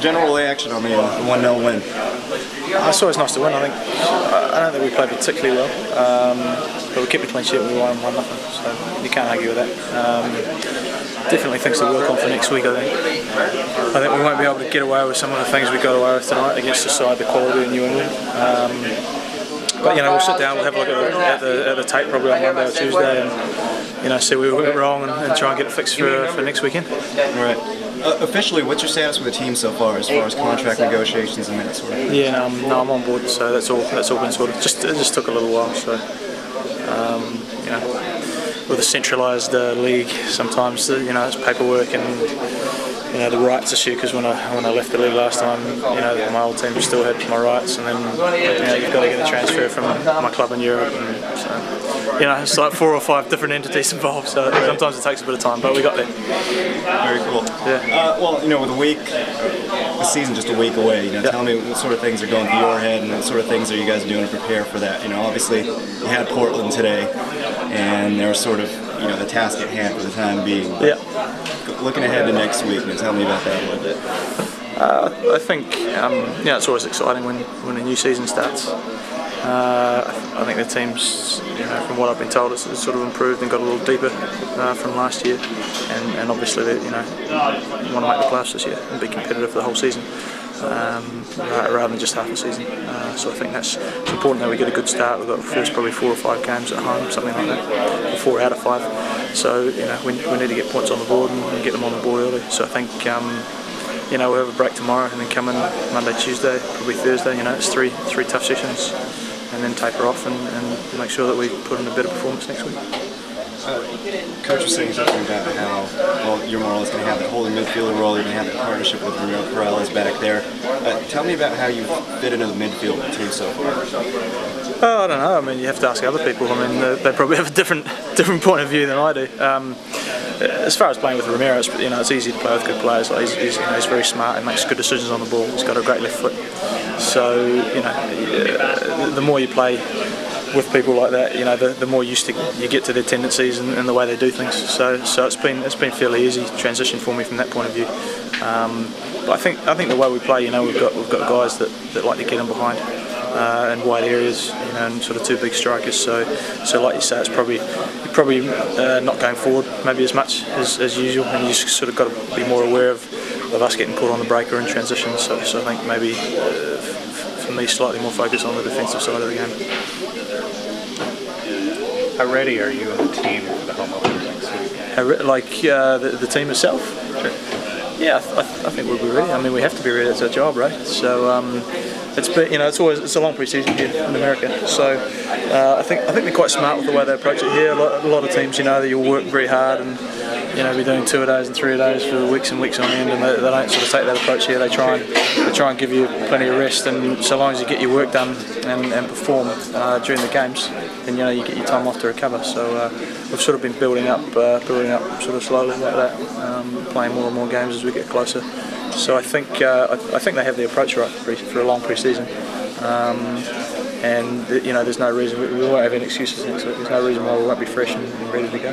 General reaction on the 1-0 win? It's always nice to win. I don't think we played particularly well, but we kept a clean sheet and we won 1-0, so you can't argue with that. Definitely things to work on for next week. I think we won't be able to get away with some of the things we got away with tonight against the side, the quality of New England. But we'll sit down, we'll have a look at the tape probably on Monday or Tuesday, and see where we went wrong and try and get it fixed for next weekend. Right. Officially, what's your status with the team so far, as contract negotiations and that sort of thing? Yeah, no, I'm on board, so that's all been sorted. It just took a little while, so with a centralised league, sometimes it's paperwork and the rights issue. Because when I left the league last time, my old team still had my rights, and then you've got to get a transfer from my club in Europe, and so it's like 4 or 5 different entities involved. So sometimes it takes a bit of time, but we got there. Very cool. Yeah. Well, with the season just a week away, tell me what sort of things are going through your head, and what sort of things are you guys doing to prepare for that? Obviously you had Portland today, and there was sort of the task at hand for the time being. Yeah. Looking ahead to next week, tell me about that a little bit. I think it's always exciting when a new season starts. I think the team's, from what I've been told, it's sort of improved and got a little deeper from last year, and obviously you want to make the playoffs this year and be competitive for the whole season, rather than just half a season. So I think it's important that we get a good start. We've got the first probably 4 or 5 games at home, something like that, or 4 out of 5. So we need to get points on the board and get them on the board early. So I think we'll have a break tomorrow and then come in Monday, Tuesday, probably Thursday. It's three tough sessions, and then taper off and make sure that we put in a better performance next week. Coach was saying something about how you're more or less going to have that holding midfielder role. You're going to have that partnership with Ramiro Perales back there. Tell me about how you fit into the midfield team so far. I don't know. You have to ask other people. They probably have a different point of view than I do. As far as playing with Ramiro, it's easy to play with good players. He's very smart and makes good decisions on the ball. He's got a great left foot. So the more you play with people like that, the more used you get to their tendencies and the way they do things. So it's been fairly easy transition for me from that point of view. But I think the way we play, we've got guys that like to get in behind in wide areas, and sort of 2 big strikers. So like you say, you're probably not going forward maybe as much as usual, and you just sort of got to be more aware of us getting caught on the breaker in transition. So I think maybe for me, slightly more focus on the defensive side of the game. How ready are you and the team for the home opener next week? The team itself? Sure. Yeah, I think we'll be ready. We have to be ready. It's our job, right? So it's a long pre-season here in America. So I think they're quite smart with the way they approach it here. A lot of teams, that you'll work very hard and be doing 2-a-days and 3-a-days for weeks and weeks on end, and they don't sort of take that approach here. They try and give you plenty of rest, and so long as you get your work done and perform during the games, then you get your time off to recover. So we've sort of been building up sort of slowly like that, playing more and more games as we get closer. So I think they have the approach right for a long pre-season, and there's no reason we won't have any excuses next week. There's no reason why we won't be fresh and ready to go.